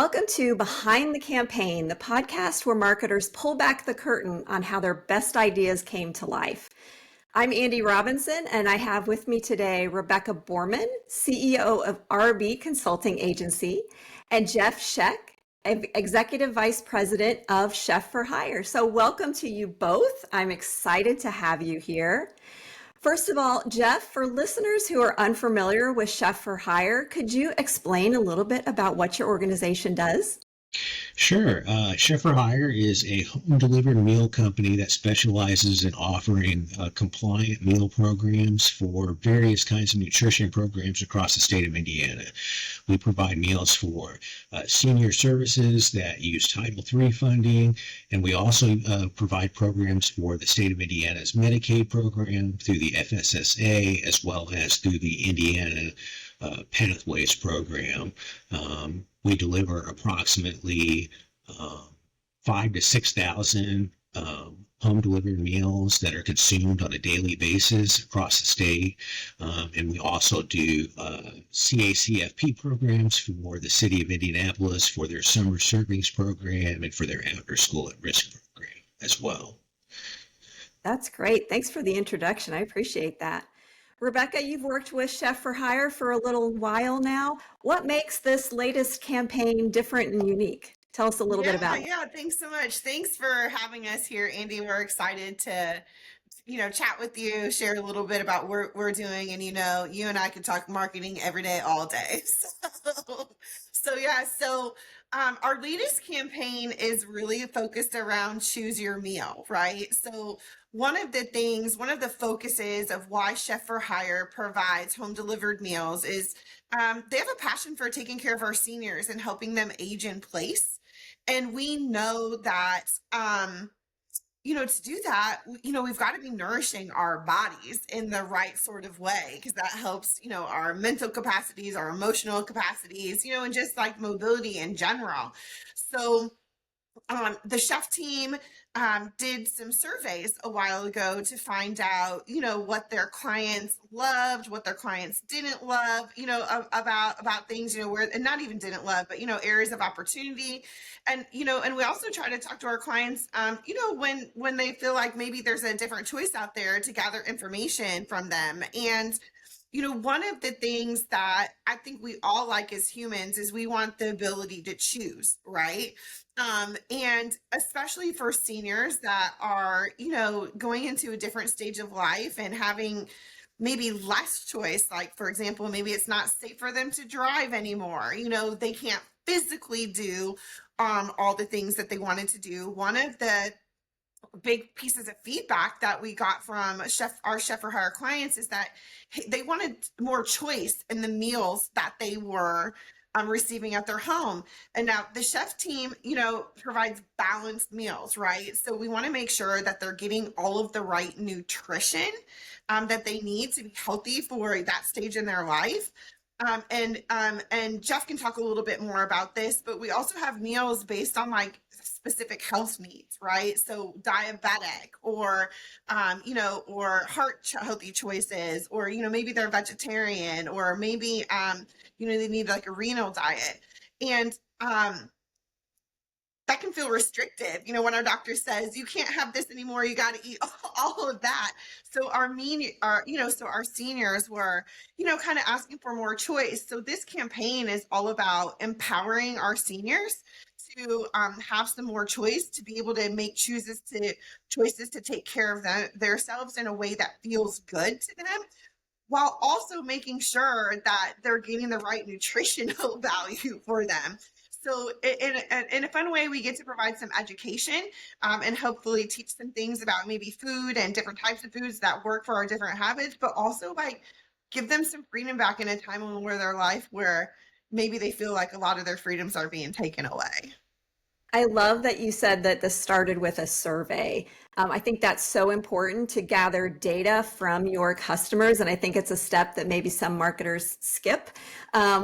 Welcome to Behind the Campaign, the podcast where marketers pull back the curtain on how their best ideas came to life. I'm Andy Robinson, and I have with me today Rebecca Bormann, CEO of RB Consulting Agency, and Jeff Scheck, Executive Vice President of Chef for Hire. So welcome to you both. I'm excited to have you here. First of all, Jeff, for listeners who are unfamiliar with Chef for Hire, could you explain a little bit about what your organization does? Sure. Chef for Hire is a home delivered meal company that specializes in offering compliant meal programs for various kinds of nutrition programs across the state of Indiana. We provide meals for senior services that use Title III funding, and we also provide programs for the state of Indiana's Medicaid program through the FSSA, as well as through the Indiana Pathways program. We deliver approximately 5,000 to 6,000 home delivered meals that are consumed on a daily basis across the state. And we also do CACFP programs for the city of Indianapolis for their summer servings program and for their after school at risk program as well. That's great. Thanks for the introduction. I appreciate that. Rebecca, you've worked with Chef for Hire for a little while now. What makes this latest campaign different and unique? Tell us a little bit about it. Yeah, thanks so much. Thanks for having us here, Andy. We're excited to, chat with you, share a little bit about what we're doing. And, you and I could talk marketing every day, all day. So our latest campaign is really focused around choose your meal, right? So one of the focuses of why Chef for Hire provides home delivered meals is they have a passion for taking care of our seniors and helping them age in place. And we know that, to do that, we've got to be nourishing our bodies in the right sort of way, because that helps, our mental capacities, our emotional capacities, and just like mobility in general. So the chef team did some surveys a while ago to find out, what their clients loved, what their clients didn't love, about things, where, and not even didn't love, but, areas of opportunity. And, and we also try to talk to our clients, when they feel like maybe there's a different choice out there, to gather information from them. And one of the things that I think we all like as humans is we want the ability to choose, right? And especially for seniors that are, going into a different stage of life and having maybe less choice. Like, for example, maybe it's not safe for them to drive anymore. They can't physically do all the things that they wanted to do. One of the big pieces of feedback that we got from our Chef for Hire clients is that they wanted more choice in the meals that they were receiving at their home. And now the chef team, provides balanced meals, right? So we want to make sure that they're getting all of the right nutrition that they need to be healthy for that stage in their life. And Jeff can talk a little bit more about this, but we also have meals based on like specific health needs, right? So diabetic or, or heart healthy choices, or, maybe they're vegetarian, or maybe, they need like a renal diet. And, that can feel restrictive, when our doctor says you can't have this anymore, you got to eat all of that. So our seniors were, kind of asking for more choice. So this campaign is all about empowering our seniors to have some more choice, to be able to make choices to take care of themselves in a way that feels good to them, while also making sure that they're getting the right nutritional value for them. So in a fun way, we get to provide some education and hopefully teach some things about maybe food and different types of foods that work for our different habits, but also like give them some freedom back in a time in their life where maybe they feel like a lot of their freedoms are being taken away. I love that you said that this started with a survey. I think that's so important to gather data from your customers. And I think it's a step that maybe some marketers skip.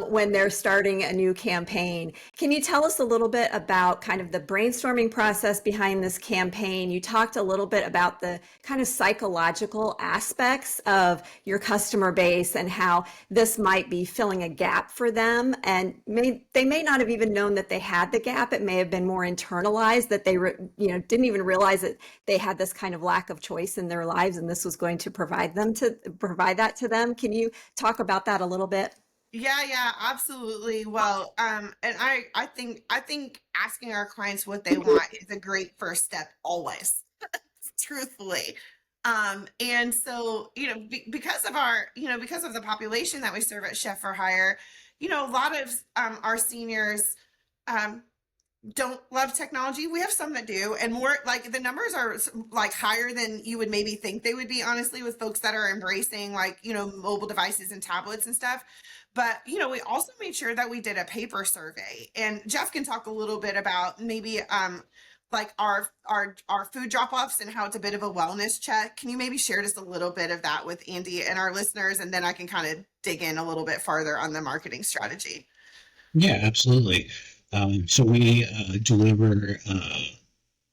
when they're starting a new campaign. Can you tell us a little bit about kind of the brainstorming process behind this campaign? You talked a little bit about the kind of psychological aspects of your customer base and how this might be filling a gap for them. And they may not have even known that they had the gap. It may have been more internalized, that they didn't even realize that they had this kind of lack of choice in their lives, and this was going to provide that to them. Can you talk about that a little bit? Yeah, absolutely. Well, and I think asking our clients what they want is a great first step always, truthfully. And so, because of because of the population that we serve at Chef for Hire, a lot of our seniors um don't love technology. We have some that do, and more like the numbers are like higher than you would maybe think they would be, honestly, with folks that are embracing like, mobile devices and tablets and stuff. But, we also made sure that we did a paper survey, and Jeff can talk a little bit about maybe like our food drop-offs and how it's a bit of a wellness check. Can you maybe share just a little bit of that with Andy and our listeners, and then I can kind of dig in a little bit farther on the marketing strategy? Yeah, absolutely. So we deliver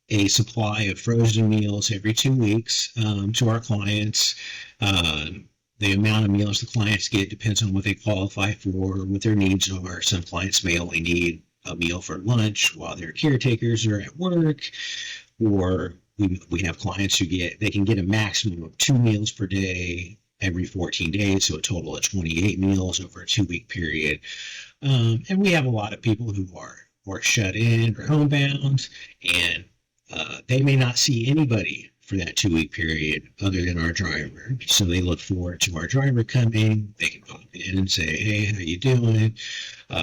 a supply of frozen meals every 2 weeks to our clients. The amount of meals the clients get depends on what they qualify for, what their needs are. Some clients may only need a meal for lunch while their caretakers are at work, or we have clients they can get a maximum of 2 meals per day every 14 days, so a total of 28 meals over a 2 week period. And we have a lot of people who are shut in or homebound, and they may not see anybody for that 2 week period other than our driver. So they look forward to our driver coming. They can pop in and say, "Hey, how you doing?"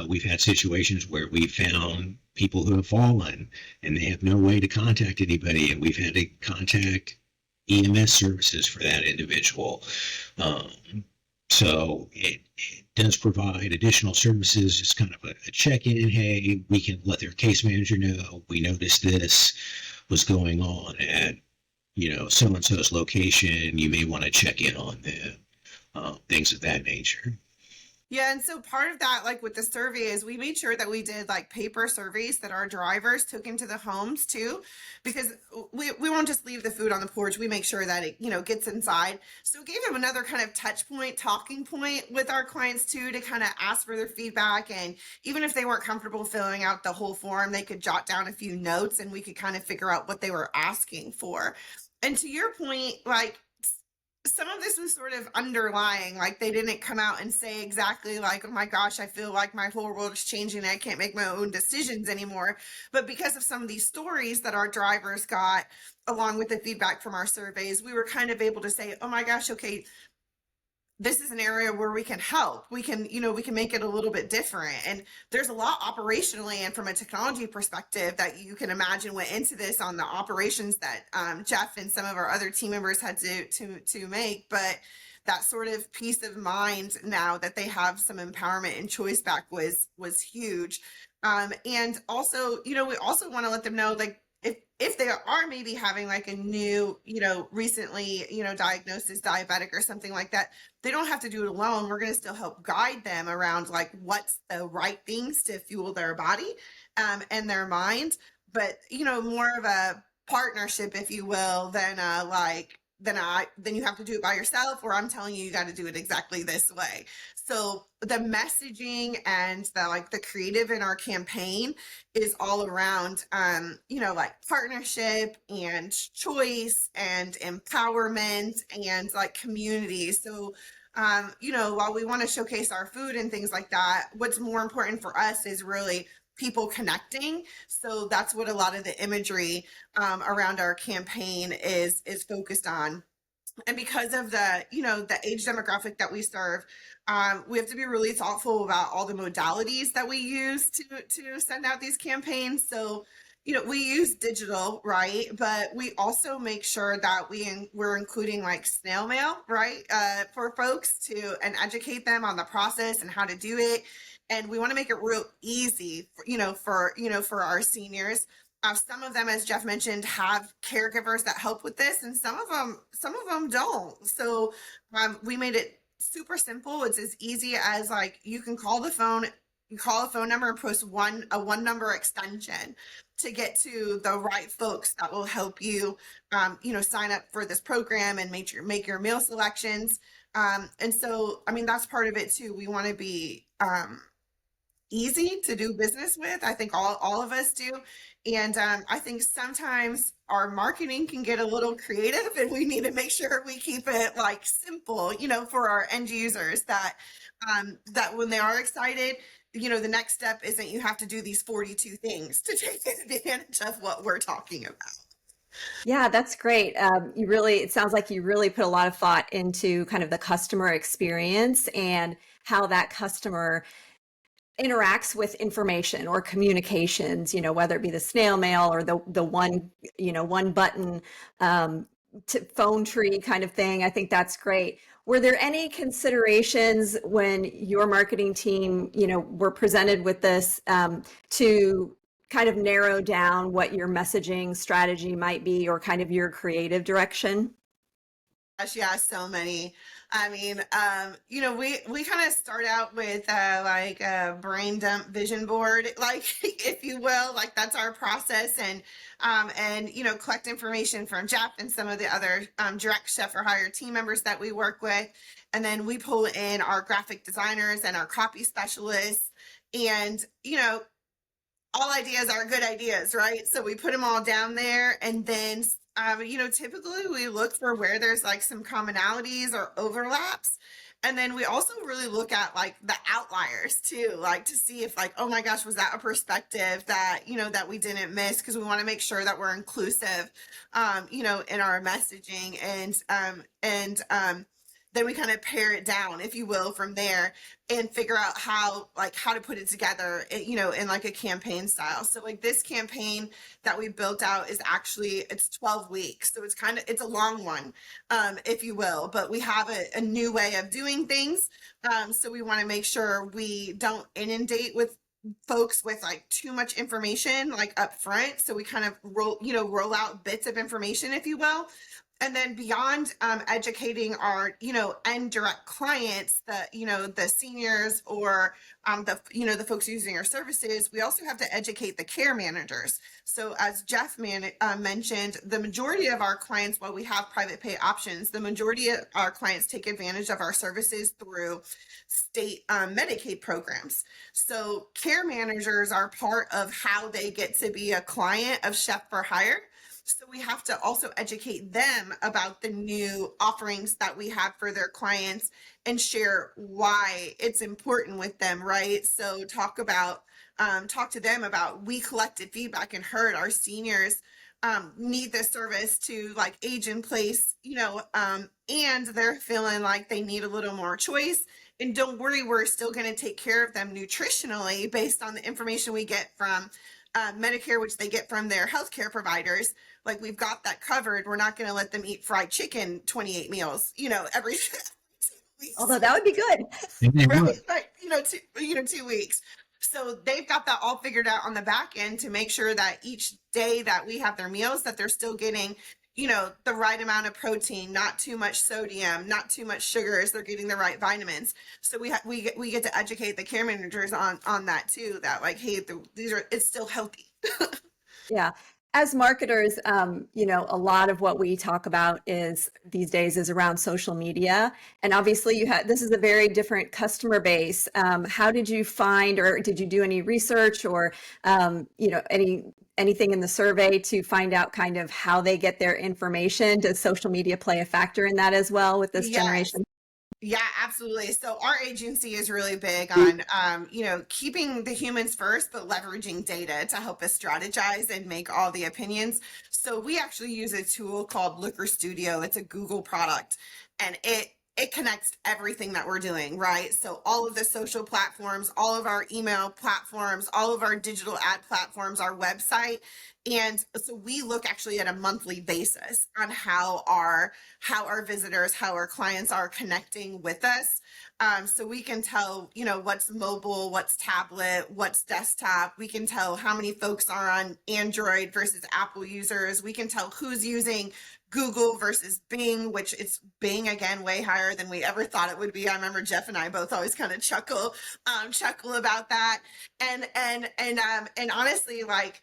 We've had situations where we found people who have fallen and they have no way to contact anybody, and we've had to contact EMS services for that individual. So it does provide additional services. It's kind of a check-in. Hey, we can let their case manager know we noticed this was going on at so and so's location. You may want to check in on them. Things of that nature. Yeah, and so part of that, like with the survey, is we made sure that we did like paper surveys that our drivers took into the homes too, because we won't just leave the food on the porch. We make sure that it, gets inside. So it gave them another kind of touch point, talking point with our clients too, to kind of ask for their feedback. And even if they weren't comfortable filling out the whole form, they could jot down a few notes and we could kind of figure out what they were asking for. And to your point, like, some of this was sort of underlying, like they didn't come out and say exactly like, "Oh my gosh, I feel like my whole world is changing and I can't make my own decisions anymore." But because of some of these stories that our drivers got, along with the feedback from our surveys, we were kind of able to say, "Oh my gosh, okay, this is an area where we can help. We can, we can make it a little bit different." And there's a lot operationally and from a technology perspective that you can imagine went into this on the operations that Jeff and some of our other team members had to make. But that sort of peace of mind now that they have some empowerment and choice back was huge. And also, we also want to let them know, like, if they are maybe having like a new, recently, diagnosis, diabetic or something like that, they don't have to do it alone. We're going to still help guide them around like what's the right things to fuel their body and their mind. But, more of a partnership, if you will, than then you have to do it by yourself, or I'm telling you, you got to do it exactly this way. So the messaging and the creative in our campaign is all around, like partnership and choice and empowerment and like community. So, while we want to showcase our food and things like that, what's more important for us is really people connecting. So that's what a lot of the imagery around our campaign is focused on. And because of the age demographic that we serve, we have to be really thoughtful about all the modalities that we use to send out these campaigns. So, we use digital, right? But we also make sure that we're including like snail mail, right? For folks and educate them on the process and how to do it. And we want to make it real easy, for our seniors. Some of them, as Jeff mentioned, have caregivers that help with this, and some of them don't. So we made it super simple. It's as easy as like you can call the phone, you call a phone number and press a one number extension to get to the right folks that will help you, sign up for this program and make your meal selections. And so, I mean, that's part of it too. We want to be easy to do business with. I think all of us do. And I think sometimes our marketing can get a little creative, and we need to make sure we keep it like simple, for our end users, that when they are excited, the next step isn't you have to do these 42 things to take advantage of what we're talking about. Yeah, that's great. It sounds like you really put a lot of thought into kind of the customer experience and how that customer interacts with information or communications, whether it be the snail mail or the one button phone tree kind of thing. I think that's great. Were there any considerations when your marketing team, were presented with this to kind of narrow down what your messaging strategy might be or kind of your creative direction? Gosh, yeah, so many. I mean, we kind of start out with like a brain dump vision board, like if you will, like that's our process, and collect information from Jeff and some of the other direct chef or hire team members that we work with, and then we pull in our graphic designers and our copy specialists, and all ideas are good ideas, right? So we put them all down there, and then typically we look for where there's like some commonalities or overlaps. And then we also really look at like the outliers too, like to see if like, oh my gosh, was that a perspective that, that we didn't miss? Because we want to make sure that we're inclusive, in our messaging, and then we kind of pare it down, if you will, from there and figure out how to put it together, in like a campaign style. So like this campaign that we built out it's 12 weeks. So it's a long one, if you will, but we have a new way of doing things. So we want to make sure we don't inundate with folks with like too much information like up front. So we kind of roll out bits of information, if you will. And then beyond educating our, end direct clients, the seniors or the folks using our services, we also have to educate the care managers. So as Jeff mentioned, the majority of our clients, while we have private pay options, the majority of our clients take advantage of our services through state Medicaid programs. So care managers are part of how they get to be a client of Chef for Hire. So we have to also educate them about the new offerings that we have for their clients and share why it's important with them, right? So talk to them about, we collected feedback and heard our seniors need this service to like age in place, and they're feeling like they need a little more choice. And don't worry, we're still going to take care of them nutritionally based on the information we get from Medicare, which they get from their healthcare providers. Like we've got that covered. We're not going to let them eat fried chicken 28 meals, every 2 weeks. Although that would be good. Right, 2 weeks. So they've got that all figured out on the back end to make sure that each day that we have their meals, that they're still getting, the right amount of protein, not too much sodium, not too much sugars. They're getting the right vitamins. So we get to educate the care managers on that too. That like, hey, it's still healthy. Yeah. As marketers, a lot of what we talk about these days is around social media. And obviously this is a very different customer base. How did you find, or did you do any research or, anything in the survey to find out kind of how they get their information? Does social media play a factor in that as well with this generation? Yeah, absolutely. So our agency is really big on, keeping the humans first, but leveraging data to help us strategize and make all the opinions. So we actually use a tool called Looker Studio. It's a Google product, and it connects everything that we're doing, right? So all of the social platforms, all of our email platforms, all of our digital ad platforms, our website. And so we look actually at a monthly basis on how our visitors, how our clients are connecting with us. So we can tell, what's mobile, what's tablet, what's desktop. We can tell how many folks are on Android versus Apple users. We can tell who's using Google versus Bing, which it's Bing again way higher than we ever thought it would be. I remember Jeff and I both always kind of chuckle about that. And honestly, like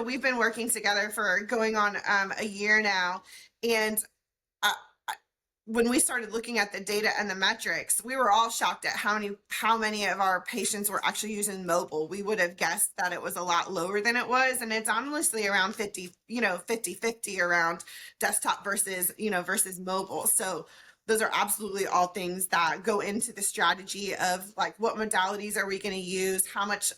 we've been working together for going on a year now, and uh, when we started looking at the data and the metrics, we were all shocked at how many of our patients were actually using mobile. We would have guessed that it was a lot lower than it was. And it's honestly around 50-50 around desktop versus mobile. So those are absolutely all things that go into the strategy of like, what modalities are we going to use? How much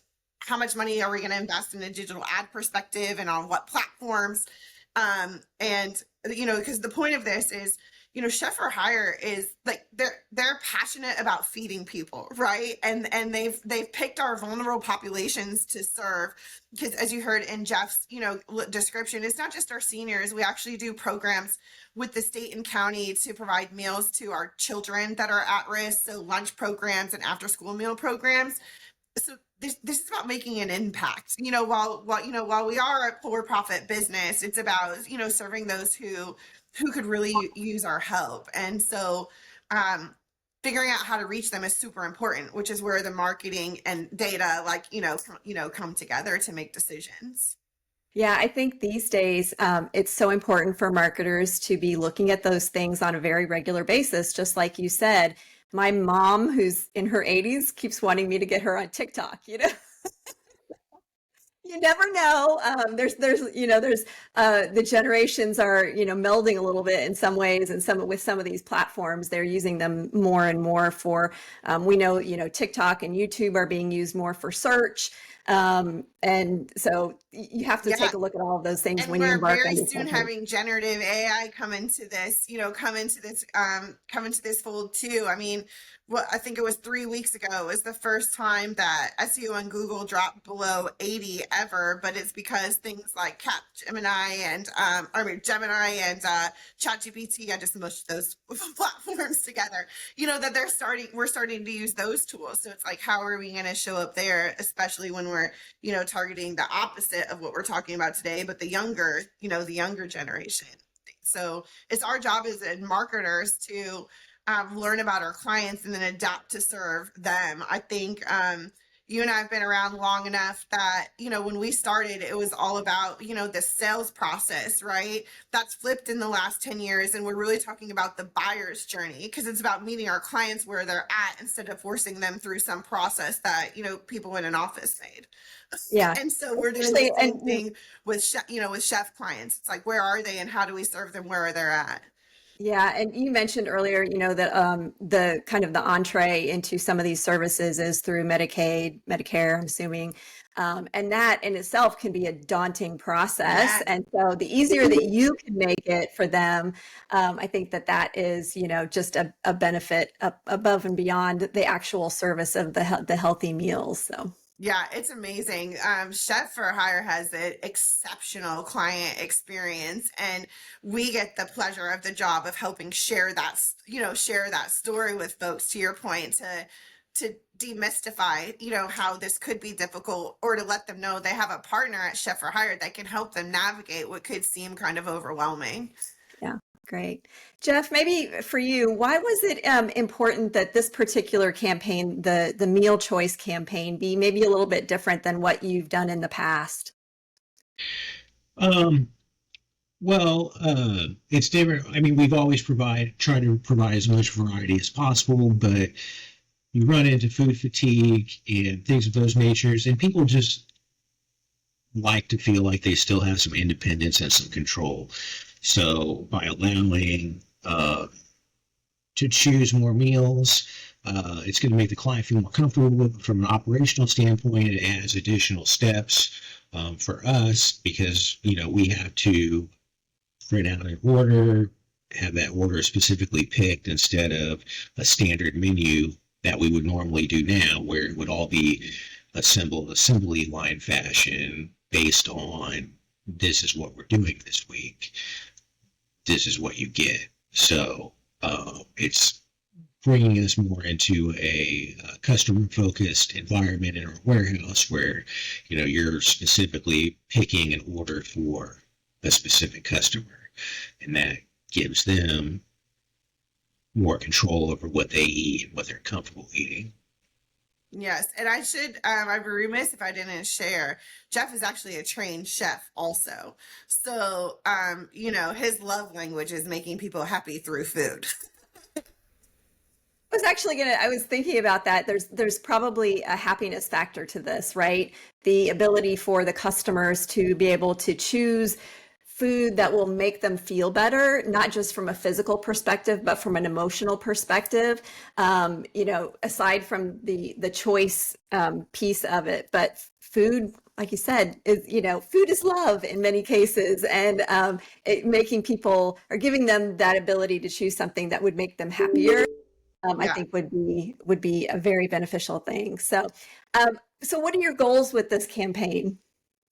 money are we going to invest in a digital ad perspective, and on what platforms? Because the point of this is, Chef for Hire is like, they're passionate about feeding people, right? And they've picked our vulnerable populations to serve, because as you heard in Jeff's description, it's not just our seniors. We actually do programs with the state and county to provide meals to our children that are at risk, so lunch programs and after school meal programs. So this is about making an impact. While we are a for-profit business, it's about serving those who could really use our help. And so figuring out how to reach them is super important, which is where the marketing and data come together to make decisions. Yeah, I think these days it's so important for marketers to be looking at those things on a very regular basis. Just like you said, my mom, who's in her 80s, keeps wanting me to get her on TikTok, You never know. There's the generations are, melding a little bit in some ways, and with some of these platforms, they're using them more and more for, we know, TikTok and YouTube are being used more for search. And so you have to take a look at all of those things and when you embark on very this soon campaign. having generative AI come into this fold too. I mean, I think it was 3 weeks ago was the first time that SEO on Google dropped below 80 ever, but it's because things like Gemini and ChatGPT, I just mushed those platforms together, that we're starting to use those tools. So it's like, how are we going to show up there, especially when we're, targeting the opposite of what we're talking about today, but the younger generation. So it's our job as marketers to learn about our clients and then adapt to serve them. I think you and I have been around long enough that, when we started, it was all about, the sales process, right? That's flipped in the last 10 years. And we're really talking about the buyer's journey, because it's about meeting our clients where they're at instead of forcing them through some process that, people in an office made. Yeah. And so we're doing the same thing with chef clients. It's like, where are they and how do we serve them where they're at? Yeah, and you mentioned earlier, that the kind of the entree into some of these services is through Medicaid, Medicare, I'm assuming, and that in itself can be a daunting process. Yeah. And so the easier that you can make it for them, I think that is, just a benefit above and beyond the actual service of the healthy meals. So. Yeah, it's amazing. Chef for Hire has an exceptional client experience, and we get the pleasure of the job of helping share that story with folks, to your point, to demystify, how this could be difficult, or to let them know they have a partner at Chef for Hire that can help them navigate what could seem kind of overwhelming. Yeah. Great. Jeff, maybe for you, why was it important that this particular campaign, the meal choice campaign, be maybe a little bit different than what you've done in the past? It's different. I mean, we've always tried to provide as much variety as possible, but you run into food fatigue and things of those natures, and people just like to feel like they still have some independence and some control. So by allowing to choose more meals, it's going to make the client feel more comfortable from an operational standpoint. It adds additional steps for us, because we have to print out an order, have that order specifically picked instead of a standard menu that we would normally do now, where it would all be assembly line fashion based on, this is what we're doing this week, this is what you get. So it's bringing us more into a customer-focused environment in our warehouse, where you're specifically picking an order for a specific customer. And that gives them more control over what they eat and what they're comfortable eating. Yes, and I should, I'd be remiss if I didn't share. Jeff is actually a trained chef also. So, his love language is making people happy through food. I was thinking about that. There's probably a happiness factor to this, right? The ability for the customers to be able to choose food that will make them feel better, not just from a physical perspective, but from an emotional perspective. Aside from the choice piece of it, but food, like you said, is food is love in many cases, and making people or giving them that ability to choose something that would make them happier. I Yeah. think would be a very beneficial thing. So what are your goals with this campaign?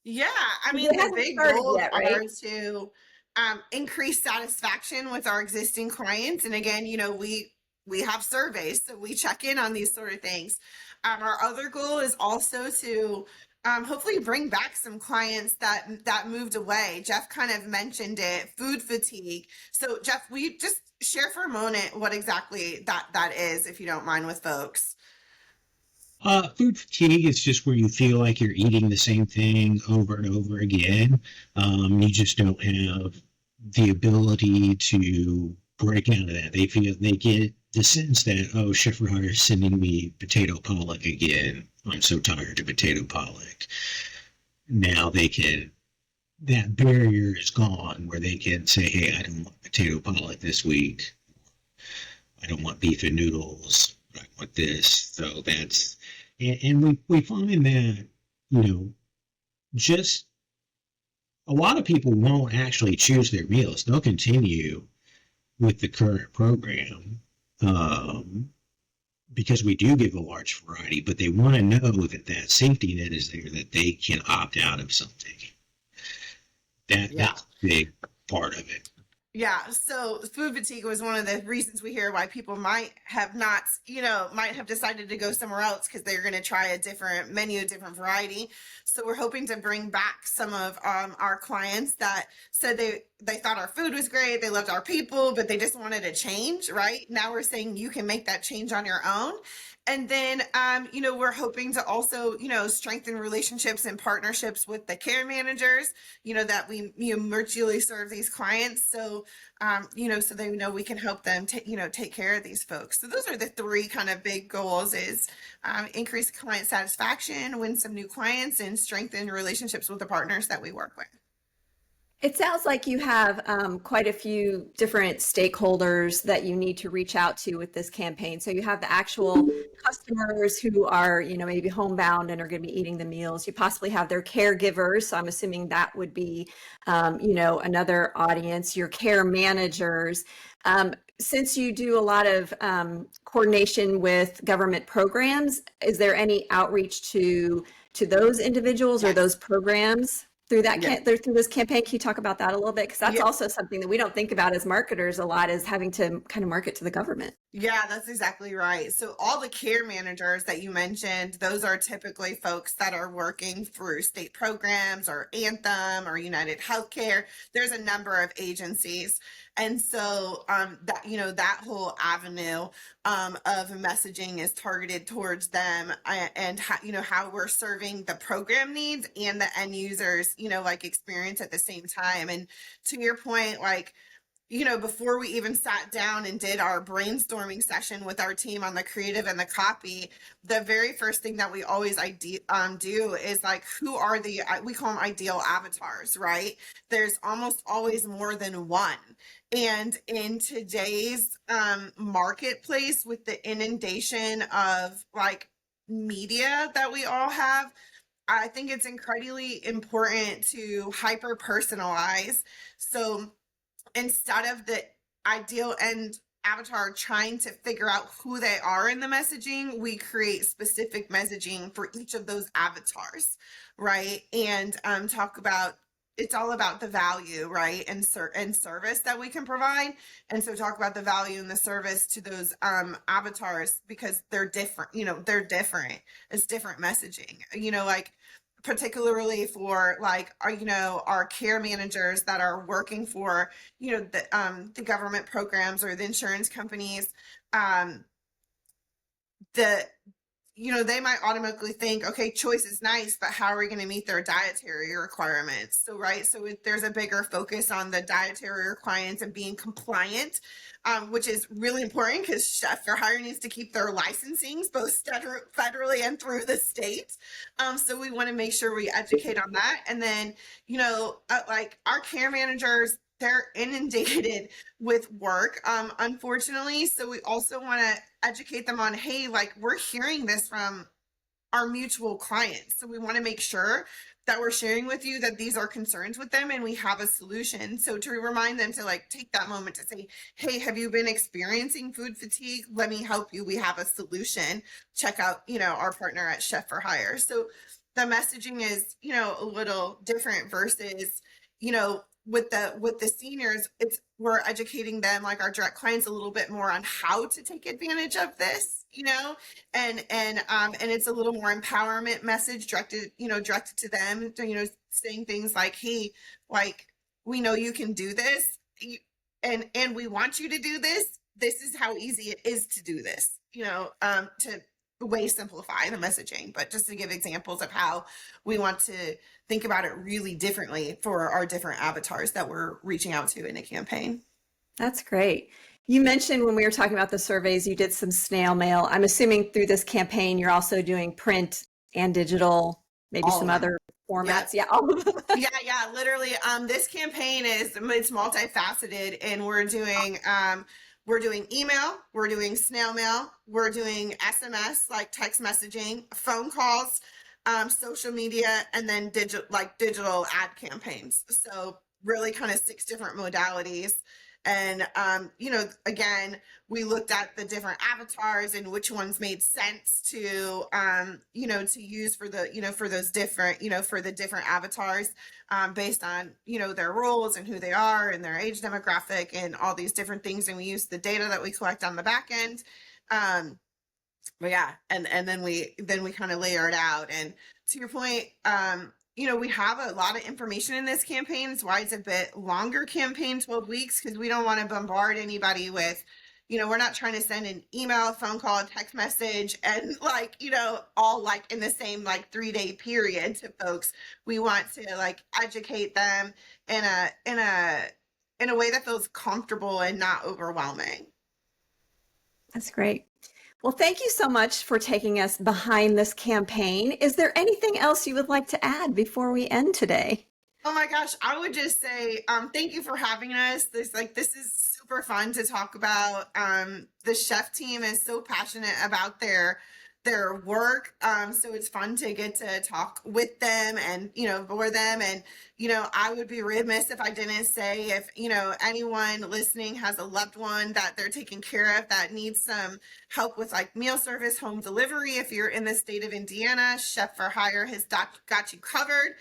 Yeah, I mean, It the hasn't big started goals yet, are right? to increase satisfaction with our existing clients. And again, we have surveys, so we check in on these sort of things. Our other goal is also to hopefully bring back some clients that moved away. Jeff kind of mentioned it, food fatigue. So, Jeff, we just share for a moment what exactly that is, if you don't mind, with folks. Food fatigue is just where you feel like you're eating the same thing over and over again. You just don't have the ability to break out of that. They get the sense that, oh, Chef Ryder is sending me potato pollock again. I'm so tired of potato pollock. Now that barrier is gone where they can say, hey, I don't want potato pollock this week. I don't want beef and noodles. I want this. So and we find that, just a lot of people won't actually choose their meals. They'll continue with the current program, because we do give a large variety, but they want to know that safety net is there, that they can opt out of something. Yeah. That's a big part of it. Yeah, so food fatigue was one of the reasons we hear why people might have not, might have decided to go somewhere else because they're going to try a different menu, a different variety. So we're hoping to bring back some of our clients that said they thought our food was great, they loved our people, but they just wanted a change, right? Now we're saying you can make that change on your own. And then, we're hoping to also, strengthen relationships and partnerships with the care managers, that we, mutually serve these clients. So, so they know we can help them take care of these folks. So those are the three kind of big goals: is increase client satisfaction, win some new clients, and strengthen relationships with the partners that we work with. It sounds like you have quite a few different stakeholders that you need to reach out to with this campaign. So you have the actual customers who are, maybe homebound and are going to be eating the meals. You possibly have their caregivers. So I'm assuming that would be, another audience, your care managers. Since you do a lot of coordination with government programs, is there any outreach to those individuals or those Yes. programs? Through Yeah. through this campaign, can you talk about that a little bit? Because that's Yeah. also something that we don't think about as marketers a lot, is having to kind of market to the government. Yeah, that's exactly right. So all the care managers that you mentioned, those are typically folks that are working through state programs or Anthem or United Healthcare. There's a number of agencies. And so that whole avenue of messaging is targeted towards them, and how we're serving the program needs and the end users, like experience at the same time. And to your point, like, before we even sat down and did our brainstorming session with our team on the creative and the copy, the very first thing that we always do is like, who are we call them ideal avatars, right? There's almost always more than one. And in today's marketplace, with the inundation of like media that we all have, I think it's incredibly important to hyper personalize. So instead of the ideal end avatar trying to figure out who they are in the messaging, we create specific messaging for each of those avatars, right? And talk about, it's all about the value, right? And service that we can provide. And so talk about the value and the service to those avatars, because they're different, they're different. It's different messaging, like particularly for like our care managers that are working for the government programs or the insurance companies. The they might automatically think, okay, choice is nice, but how are we going to meet their dietary requirements? So, right. So there's a bigger focus on the dietary requirements and being compliant, which is really important because Chef for Hire needs to keep their licensings both federally and through the state. So we want to make sure we educate on that. And then, like our care managers, they're inundated with work, unfortunately. So we also want to educate them on, hey, like we're hearing this from our mutual clients. So we want to make sure that we're sharing with you that these are concerns with them and we have a solution. So to remind them to like take that moment to say, hey, have you been experiencing food fatigue? Let me help you. We have a solution. Check out, our partner at Chef for Hire. So the messaging is, a little different versus, with the seniors, we're educating them, like our direct clients, a little bit more on how to take advantage of this, and it's a little more empowerment message directed to them, saying things like, hey, like we know you can do this, and we want you to do this. This is how easy it is to do this, to way simplify the messaging, but just to give examples of how we want to think about it really differently for our different avatars that we're reaching out to in a campaign. That's great. You mentioned when we were talking about the surveys, you did some snail mail. I'm assuming through this campaign, you're also doing print and digital, maybe some other formats. Yeah, all of them. Yeah, literally. This campaign it's multifaceted, and we're doing email, we're doing snail mail, we're doing SMS, like text messaging, phone calls, social media, and then digital ad campaigns. So really kind of 6 different modalities. And, again, we looked at the different avatars and which ones made sense to, to use for for those different, for the different avatars, based on, their roles and who they are and their age demographic and all these different things. And we use the data that we collect on the back end. But yeah, and then we kind of layer it out. And to your point, we have a lot of information in this campaign. It's why it's a bit longer campaign, 12 weeks, because we don't want to bombard anybody with, we're not trying to send an email, phone call, text message, and all like in the same 3-day period to folks. We want to educate them in a way that feels comfortable and not overwhelming. That's great. Well, thank you so much for taking us behind this campaign. Is there anything else you would like to add before we end today? Oh my gosh, I would just say thank you for having us. This is super fun to talk about. The chef team is so passionate about their work. So it's fun to get to talk with them and, for them. And, I would be remiss if I didn't say if, anyone listening has a loved one that they're taking care of that needs some help with meal service, home delivery. If you're in the state of Indiana, Chef for Hire has got you covered.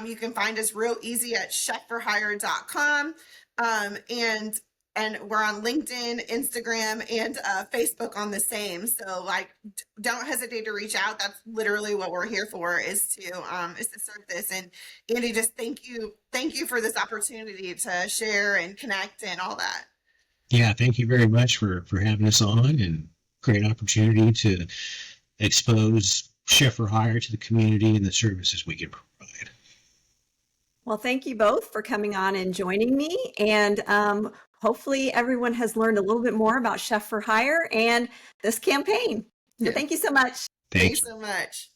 You can find us real easy at chefforhire.com. And we're on LinkedIn, Instagram, and Facebook on the same. So don't hesitate to reach out. That's literally what we're here for, is to serve this. And Andy, just thank you for this opportunity to share and connect and all that. Yeah, thank you very much for having us on, and great opportunity to expose Chef for Hire to the community and the services we can provide. Well, thank you both for coming on and joining me. And hopefully everyone has learned a little bit more about Chef for Hire and this campaign. So thank you so much. Thanks so much.